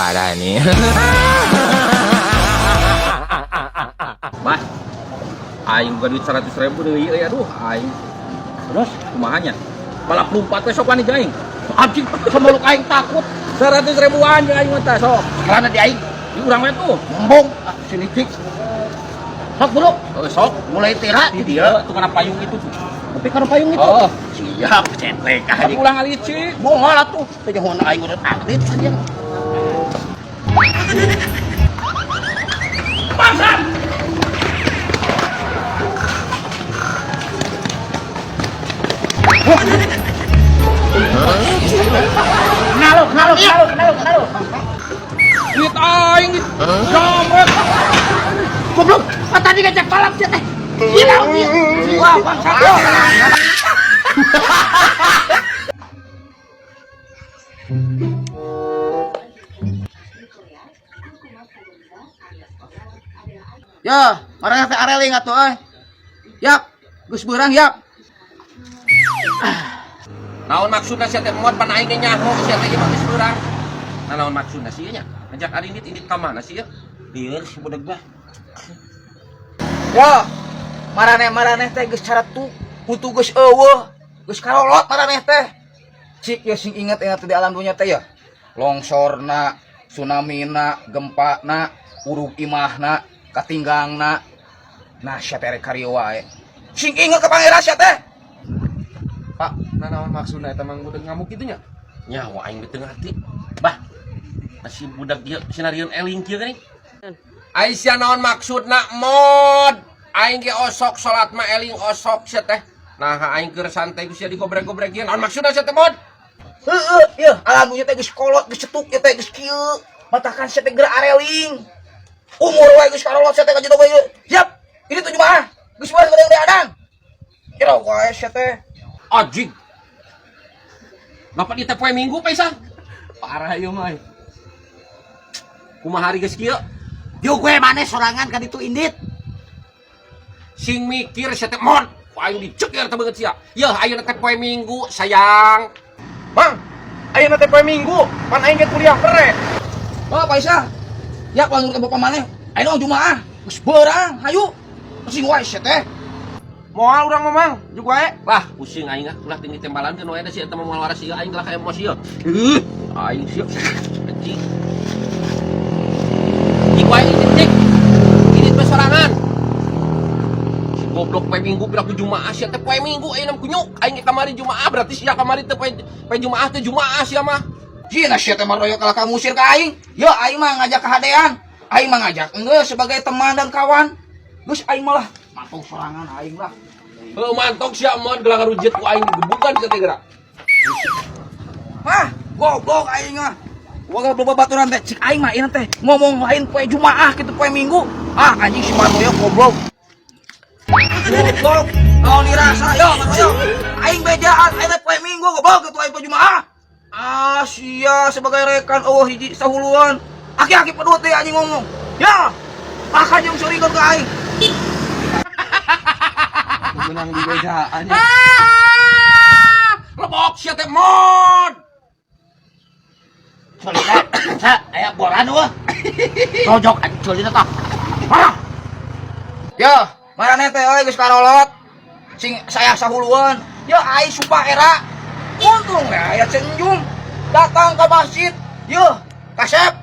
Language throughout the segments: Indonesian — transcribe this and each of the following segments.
parah nih. Bah, aing buka duit 100.000 deh, iya aduh, aing. Terus, kumahanya? Malah 4 besok nih aing. Anjing, sama lu aing takut. 100.000-an jeung aing mah sok. Karena di aing, di urang we tuh, ngembong, sini cik. Sok bro, sok mulai tira di dia tukang payung itu. Tapi karena payung itu. Oh, siap, cetek aja. Pulang kali cik. Moal atuh, teh jangan aing udah atlet aja. Pasang. Nalo. Duit aing jamret. Goblok, tadi ngajak balap sih teh. Gila dia. Wah, bangsa. Ya, marahnya teh areling atuh euy. Yap, geus beurang yap. Naon maksudna sia teh mod pan aing nyaho sia teh ieu geus beurang. Nah, naon maksudna sia nya? Ngajak ari indit ka mana sia? Dieu si budak bah. Ya, maraneh teh geus caratu, putu geus eueuh, geus karolot maraneh teh. Cik ya sing inget-inget di alam dunya teh ya. Longsorna, tsunamina, gempana, urug imahna, katinggangna. Nah, sia teh rek karieu wae. Sing inget ka pangeran sia teh. Pak, naon maksudna eta mang budak ngamuk kitu nya? Nyawa aing teu ngarti. Bah, masih budak ieu sinarieun eling kieu geuning. Aisyah naon maksudna mod? Aing ge osok salat mah eling osok sia teh. Nah, aing keur santai geus sia digobrek-gobrek ieu. Naon maksudna sia teh mod? Heueuh, ieu alamunya teh geus kolot, geus cetuk ieu teh geus kieu. Matakan sia teh geura areling. Umur wae geus karolot sia teh ka jitu ieu. Siap. Ini tuh jemaah. Geus beres gede adan. Kira wae sia teh. Anjing. Bapak di teh poe Minggu pisan. Parah ieu mah. Kumaha hari geus kieu? Yo gue maneh sorangan ka ditu indit. Sing mikir sia teh mon, aing diceger teh beungeut sia. Yeuh ayeuna teh poe Minggu, sayang. Mang, ayeuna teh poe Minggu, pan aing ge kuliah pere. Oh, Paisa. Ya kalau nurut bapak maneh, ayeuna Jumaah, geus beurang, hayu. Sing wae sia teh. Moal urang mamang, jeung wae. Lah, pusing aing ulah tinggi tembalan teh nu aya sia teh moal waras ieu aing lah ka emosi ieu. Aing sia anjing. Wae cek. Ini teh sorangan. Si goblok poe Minggu pira ku Jumaah sia teh poe Minggu ayeuna kunyuk. Aing ke kamari Jumaah berarti sia kamari teh poe Jumaah teh Jumaah sia mah. Cina sia teh maroyo kala ka musir ka aing. Yo aing mah ngajak kahadean. Aing mah ngajak enggeus sebagai teman dan kawan. Geus aing malah mantung sorangan aing lah. Heuh mantok sia mon gelang rujit ku aing digebukan sia teh geura. Hah, goblok aing mah. Wagal boba baturan teh cik aing mah ieu teh ngomong lain poe Jumaah kitu poe Minggu. Ah anjing si Marmoyo goblok. Goblok. Naon dirasa yo Marmoyo. Aing bejaan aing poe Minggu goblok kitu aing poe Jumaah. Ah sia sebagai rekan eueuh hiji sahuluan. Aki-aki pedut teh anjing ngomong. Ya. Maka jeung surikeun ka aing. Menang di bejaan nya. Lebok sia teh mod. Solita, sa, aya boran wah. Cocok solita tah. Marah. Yo, marane teh euy geus karolot. Sing saya sahuluan. Yo ai sumpah era. Untung we aya cenjung datang ke masjid. Yo, kasep.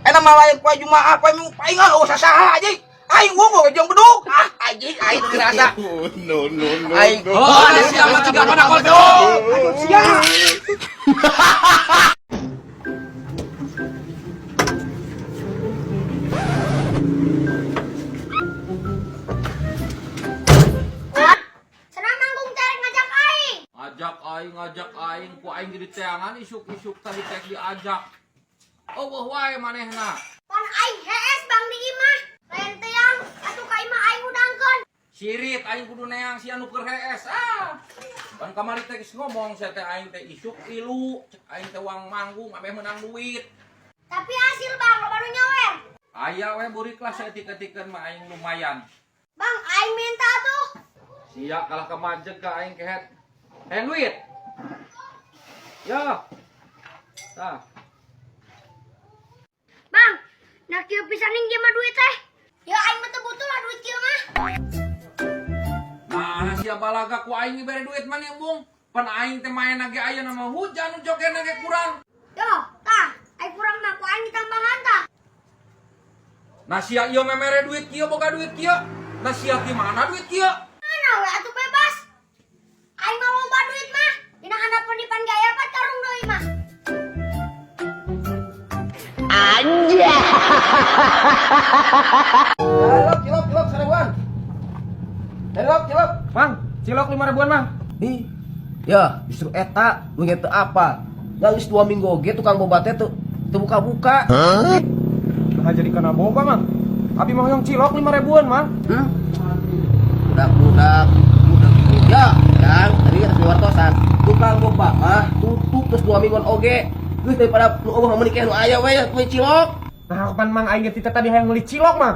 Eta mah lain poe Jumaah, poe Minggu paingan eueuh sasaha anjing. Aing wungkul jeung bedug. Ah, anjing aing teu ngerasa. No. Aing. Oh, siapa tiga mana kodok. Aduh, siap. Ngajak aing ku aing jadi teangan isuk-isuk tadi teh diajak. Oh wae manehna. Pan aing hees Bang Digi mah. Lain teang atuh ka imah aing udangkeun. Sirit aing kudu neang si anu keur hees. Ah. Pan kamari teh geus ngomong saya teh aing teh isuk ilu, cek aing teh uang manggung ame menang duit. Tapi hasil Bang loba nu nyawer. Aya we burik lah saya tikeun mah aing lumayan. Bang aing minta tuh. Sia kalah kemajeg ka aing kehet. Duit. Ya. Tah. Nah kieu pisaning dia mah duit teh. Ya aing mah teu butuh lah duit kieu mah. Nah, siapa balaga ku aing bere duit mah nih, Bung. Pan aing teh main lagi aya nama hujan joget lagi kurang. Yo, tah, aing kurang mah ku aing ditambahan tah. Nah, sia ieu memere duit kieu boga duit kieu. Nah, sia ti mana duit kieu? Mana we atuh bebas. Aing mah loba duit mah. Dina handapun dipan gaya 4 karung deui mah. Cilok, seribuan. Cilok. Mang, cilok 5 ribuan, Mang. Ya, justru eta nu teu apa. Geus 2 minggu oge tukang boba teh teu buka-buka. Nah, jadi kana boba, Mang. Abi mau yang cilok 5 ribuan, Mang. Budak ya, dan tadi kita keluar tosan. Tukang boba mah tutup terus 2 mingguan oge. Geus daripada nu eueuh menikah nu aya we cilok. Nah, kapan Mang aing teh tadi hayang meuli cilok, Mang?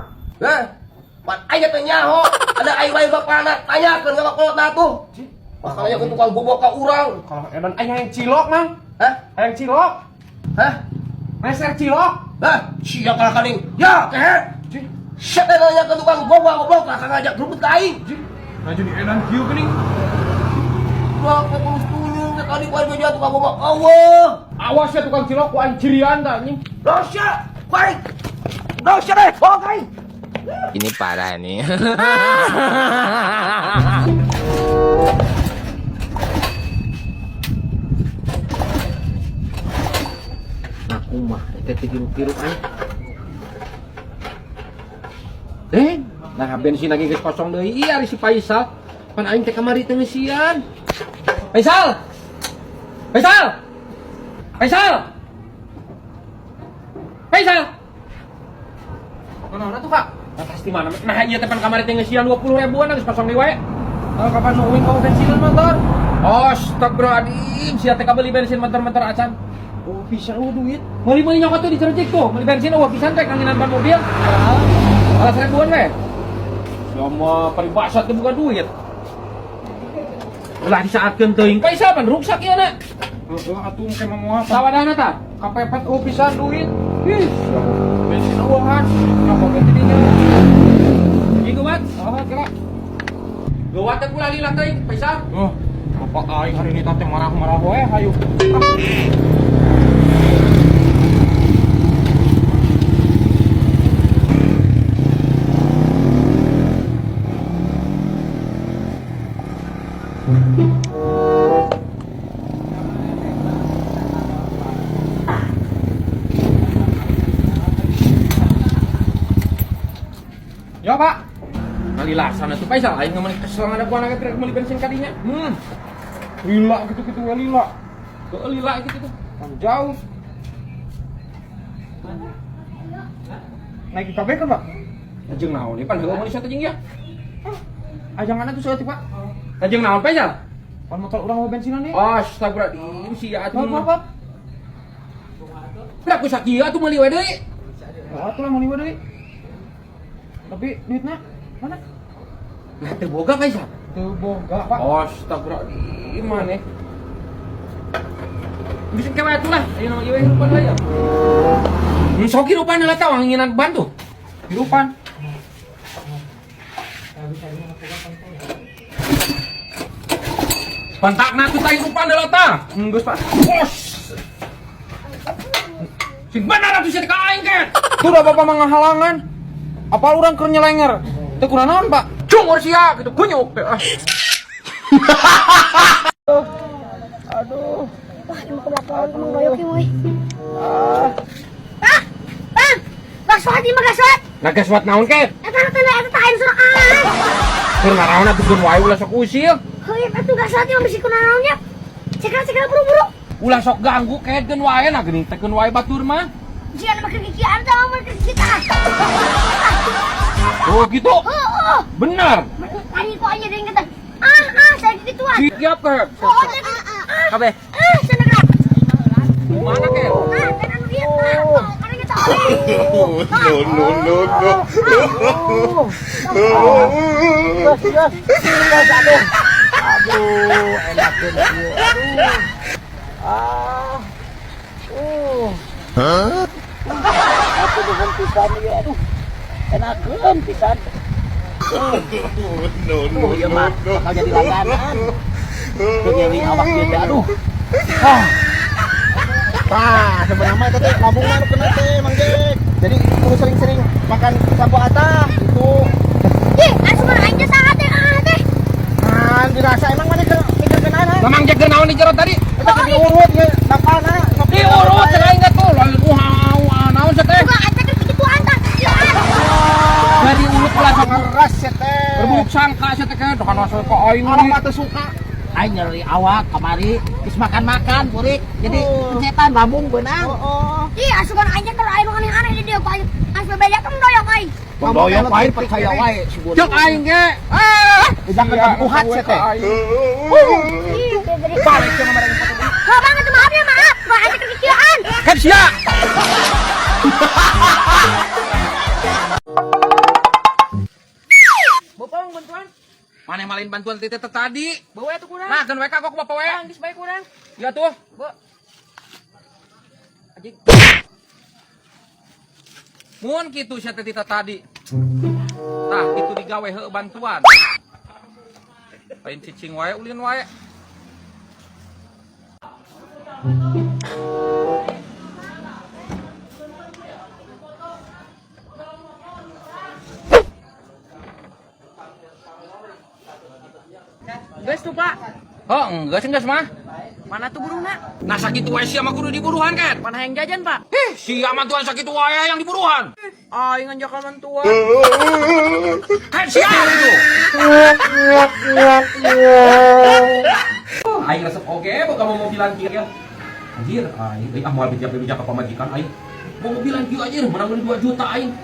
Pan aya teh nyaho, ada ai wae bapana, tanyakeun ka bakolotna tuh. Makanya ke tukang boba ka urang. Kalau edan aing hayang cilok, Mang. Hah? Hayang cilok. Hah? Meser cilok. Sia kalakaning. Ya, kehe. Siapa nanya ke tukang boba goblok kakak ngajak grup ka aing. Nah, jadi edan kieu geuning. Wah, terus tuyul tadi poe beja tukang boba. Allah. Awas ya tukang cilok ku aing cirian tah anjing. Dosa, baik. Dosa deh, oke. Ini parah nih. Aku mah teh tiru-tiru aing. Nah bensin lagi geus kosong deui. Iya ari si Faisal. Pan aing teh kamari teh ngeusian. Faisal. Mana tuh, Pak? Nah, pasti mana? Nah, iya teh pan kamari teh ngeusian 20 ribuan geus kosong deui wae. Kapan nungguin kau bensinan motor? Astagfirullahaladzim, sia teh beli bensin motor-motor acan. Oh, bisa duit. Meuli nyokot tuh dicercik tuh, beli bensin pisan teh kangenan ban mobil. Alas ribuan we. Sama peribahasa teh bukan duit. Ulah disaatkeun teuing paisa pan ruksak ieu na. Heeh, atuh make momoha sawadahna tah. Kapepet pisan duit. Ih, bensin eueuhan. Kenapa ganti dinya? Ieu geuwat, kira. Geuwat teh pula lila teuing paisa. Oh, apa aing hari ini teh marah-marah we hayu. Ya Pak, ngalilasan itu Faisal, aing ngemenik kesel ada gua anak kira beli bensin kadinya. Lila gitu-gitu ya lila. Tuh lila gitu-gitu. Kan jauh. Naik kabeh kan, Pak? Ajeng naon ieu pan heueuh manusia teh jeung ya. Ajangan atuh saeutik, Pak. Ajeng naon Faisal? Pan motor urang mau bensinan nih. Astagfirullahaladzim, sia atuh. Apa? Berak ku sakieu atuh meuli we deui. Oh, atuh lah meuli we deui. Tapi duitnya mana? Lah teu boga Faisal. Teu boga, Pak. Astagfirullahaladzim maneh. Bisa kewe atuh lah, ayeuna mah ieu hirupan we ya. Ini sok hirupan lah tah wanginan ban tuh. Hirupan. Pantakna tuh tah hirupan lah tah. Geus Pak. Bos. Sing bener atuh sia ka aing ke. Tuh da Bapak mah ngahalangan. Apa urang keur nyelenger? Teu kurang naon, Pak? Cungor sia gitu kunyuk teh. Aduh. Wah, emang kelaparan emang goyok ieu we. Bang, gaswat ieu mah gaswat. Nagaswat naon ke? Eta teh tah aing suruh Keur ngaraona tukeun wae ulah sok usil. heuh atuh gaswat ieu mah bisi kunaon naonnya. Cekal buru-buru. Ulah sok ganggu kaedkeun wae na geuning teh keun wae batur mah. Jian mah kegigian teh mah kita. Oh gitu. Bener. Tadi kok aja dengan kata. Saya gituan. Siap ke? Kabeh. Sana gerak. Mana ke? Kanan lihat. Karena kita oleh. Aduh, enakeun ieu. Aku bukan pisan ya aduh. Enakeun pisan. Ya mah bakal jadi langganan. Jadi awak dia aduh. Sebenarnya itu teh lambung mah kena teh Mang Jack. Jadi kudu sering-sering makan sabu atah gitu. Asupan aja sangat teh. Kan dirasa emang mana ke mikir kenana. Mang Jack naon di jero tadi? Kita diurut ya napana. Diurut cenah ingat tuh lalu naon teh? Bukan ente kan begituan tah. Dari urut lah sama Keras ya teh. berburuk sangka saya teh kan dokan asal ka aing Orang mah teu suka. Aing nyeri awak kamari geus makan-makan purik. Jadi pencetan lambung beunang. Asupan aja kalau air aneh-aneh di dia kok. Asupan beda kan doyok ai. Doyok wae percaya wae si Bun. Cek aing ge. Jangan kuhat ya teh. Balik ke nomor yang foto. Banget maaf ya maaf. Gak ada kekecilan. Kan sia. Bopong bantuan. Mana malin bantuan teh tadi? Bawa itu kurang. Nah, kan WK kok bapak we. Geus bae kurang. Ya tuh. Bo. Ajik. Mun kitu sia teh tadi. Tah, kitu digawe heuh bantuan. Lain cicing wae ulin wae. Geus tuh, Pak. Oh, enggak mah. Mana tuh burungna? Nah sakitu wae sia mah kudu diburuhan kan? Mana yang jajan, Pak? Sia mah tuan sakitu wae yang diburuhan. Aing ngajak bantuan. Kan sia itu. Aing resep oge boga mau mobilan kieu ya. Anjir, aing moal bijak ka pamajikan aing. Mau mobilan kieu anjir, menang 2 juta aing.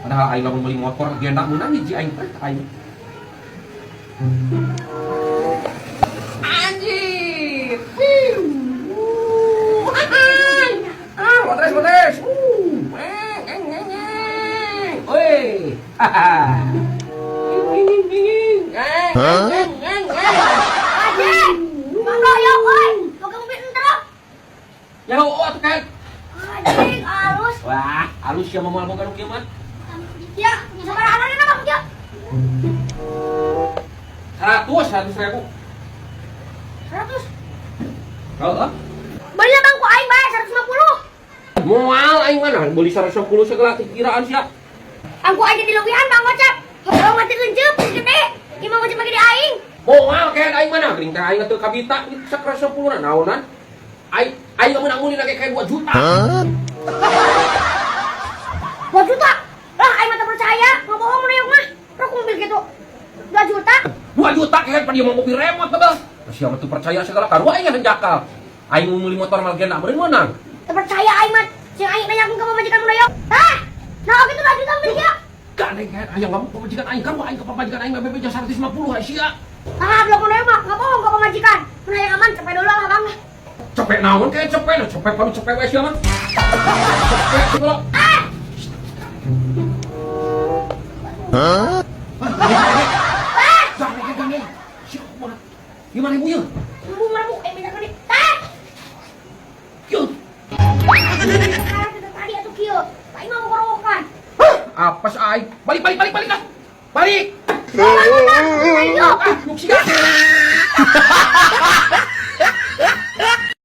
Padahal aing lamun beli motor gendak meunang hiji aing aing. Anjir. Motres. Woi. Aja. Mang doyok oi. Boga mobil entrok. Ya atuh kan. Anjing halus. Wah, halus ya moal boga nu kieu mah. Ya, sabaraha anana Bang Jack? 100 ribu. 100. Heeh. Beli lah Bang ku aing bae 150. Moal aing mana beli 110 segala kiraan sia. Aku aja di lewihan Bang Ocap. Kalau mati lencep gede. Gimana Ocap lagi di aing? Moal kayak aing mana geuning teh aing teu kabita 110 naonan. Aing menang muli lagi kayak 2 juta. 2 juta? Lah aing mah teu percaya. Ngebohong reueuk mah. Rok mobil gitu. 2 juta? 2 juta kayak pada dia mau kopi remote betul. Sia mah teu percaya segala karua aing yang jakal. Aing mau meuli motor mal gena beureun meunang. Teu percaya aing mah. Sing aing nanyakeun ka pamajikan Doyok. Hah? Nah, oke itu 2 juta ambil ya. Gandeng kayak aya ngomong pamajikan aing kan aing ke pamajikan aing BBB 150 hai sia. Ah, belum Doyok mah. Enggak bohong ka pamajikan. Mun yang aman cepet dulu lah Bang. Cepet naon kayak cepet panu cepet we sia mah. Cepet segala. Gandeng. Gimana ibu ya?